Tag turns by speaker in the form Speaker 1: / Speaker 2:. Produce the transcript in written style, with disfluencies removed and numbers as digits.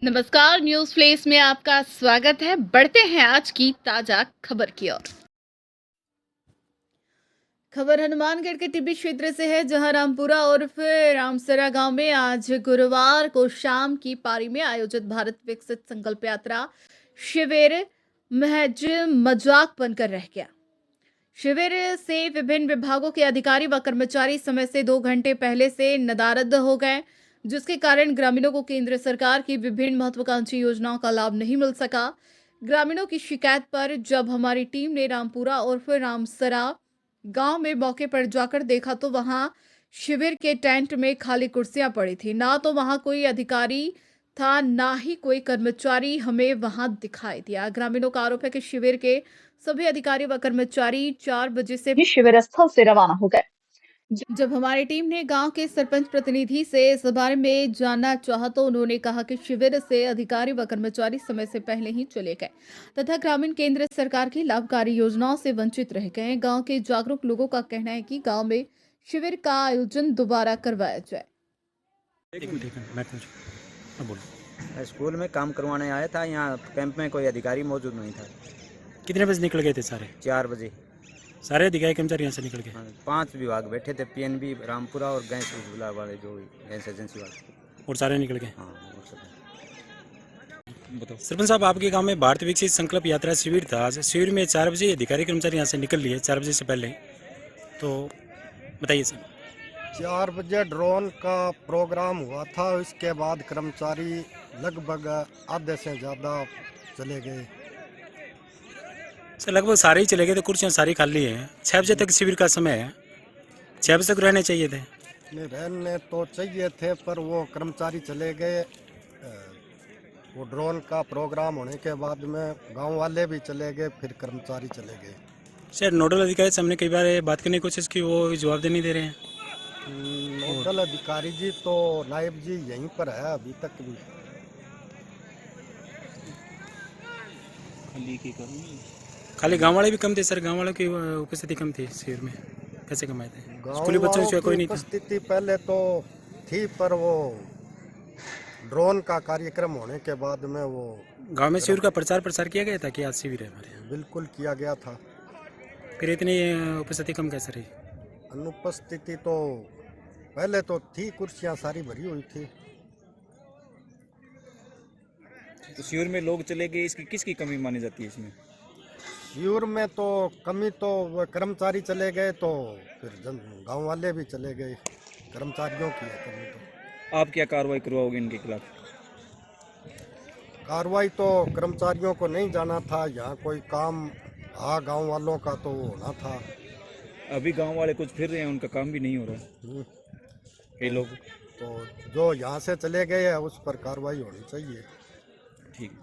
Speaker 1: नमस्कार, news flesh में आपका स्वागत है। बढ़ते हैं आज की ताजा खबर की ओर। खबर हनुमानगढ़ के टिब्बी क्षेत्र से है, जहां रामपुरा उर्फ रामसरा गांव में आज गुरुवार को शाम की पारी में आयोजित भारत विकसित संकल्प यात्रा शिविर महज मजाक बनकर रह गया। शिविर से विभिन्न विभागों के अधिकारी व कर्मचारी समय से 2 घंटे पहले से नदारद हो गए, जिसके कारण ग्रामीणों को केंद्र सरकार की विभिन्न महत्वाकांक्षी योजनाओं का लाभ नहीं मिल सका। ग्रामीणों की शिकायत पर जब हमारी टीम ने रामपुरा उर्फ रामसरा गांव में मौके पर जाकर देखा तो वहां शिविर के टेंट में खाली कुर्सियां पड़ी थी। ना तो वहां कोई अधिकारी था, ना ही कोई कर्मचारी हमें वहां दिखाई दिया। ग्रामीणों का आरोप है कि शिविर के सभी अधिकारी व कर्मचारी 4 बजे से भी शिविर स्थल से रवाना हो गए। जब हमारी टीम ने गांव के सरपंच प्रतिनिधि से इस बारे में जानना चाहा तो उन्होंने कहा कि शिविर से अधिकारी व कर्मचारी समय से पहले ही चले गए तथा ग्रामीण केंद्र सरकार की लाभकारी योजनाओं से वंचित रह गए। गांव के जागरूक लोगों का कहना है कि गांव में शिविर का आयोजन दोबारा करवाया जाए।
Speaker 2: स्कूल में काम करवाने आया था। यहाँ कैंप में कोई अधिकारी मौजूद नहीं था।
Speaker 3: कितने बजे निकल गए थे सारे?
Speaker 2: 4 बजे
Speaker 3: सारे अधिकारी कर्मचारी यहाँ से निकल गए?
Speaker 2: 5 विभाग बैठे थे, पीएनबी, रामपुरा और गैस उज्ज्वला वाले, जो गैस एजेंसी वाले।
Speaker 3: और सारे निकल गए?
Speaker 2: हाँ, और सब।
Speaker 3: बताओ सरपंच साहब, आपके गांव में भारत विकसित संकल्प यात्रा शिविर था। आज शिविर में 4 बजे अधिकारी कर्मचारी यहाँ से निकल लिए, 4 बजे से पहले, तो बताइए सर।
Speaker 4: 4 बजे ड्रोन का प्रोग्राम हुआ था, उसके बाद कर्मचारी लगभग आधे से ज़्यादा चले गए।
Speaker 3: सर लगभग सारे ही चले गए, तो कुर्सियाँ सारी खाली हैं। 6 बजे तक शिविर का समय है, 6 बजे तक रहने चाहिए थे।
Speaker 4: नहीं, रहने तो चाहिए थे, पर वो कर्मचारी चले गए। वो ड्रोन का प्रोग्राम होने के बाद में गांव वाले भी चले गए, फिर कर्मचारी चले गए।
Speaker 3: सर नोडल अधिकारी से हमने कई बार बात करने की कोशिश की, वो जवाब नहीं दे रहे हैं।
Speaker 4: नोडल अधिकारी जी तो नायब जी यहीं पर है अभी तक भी।
Speaker 3: खाली गांव वाले भी कम थे सर, गांव वालों की उपस्थिति कम थी शिविर में, कैसे कम आए थे? स्कूली बच्चों से कोई नहीं था?
Speaker 4: उपस्थिति पहले तो थी, पर वो ड्रोन का कार्यक्रम होने के बाद में वो
Speaker 3: गांव में शिविर का प्रचार प्रसार किया गया था कि आज शिविर है हमारे यहाँ?
Speaker 4: बिल्कुल किया गया था।
Speaker 3: फिर इतनी उपस्थिति कम कैसे रही?
Speaker 4: अनुपस्थिति तो पहले तो थी, कुर्सियां सारी भरी हुई थी।
Speaker 2: तो शिविर में लोग चले गए, इसकी किसकी कमी मानी जाती है इसमें?
Speaker 4: शिविर में तो कमी तो वो कर्मचारी चले गए, तो फिर गांव वाले भी चले गए। कर्मचारियों की है कमी। तो
Speaker 2: आप क्या कार्रवाई करवाओगे इनके खिलाफ?
Speaker 4: कार्रवाई तो कर्मचारियों को नहीं जाना था, यहाँ कोई काम गांव वालों का तो वो होना था।
Speaker 2: अभी गांव वाले कुछ फिर रहे हैं, उनका काम भी नहीं हो रहा। ये लोग
Speaker 4: तो जो यहाँ से चले गए हैं उस पर कार्रवाई होनी चाहिए।
Speaker 2: ठीक।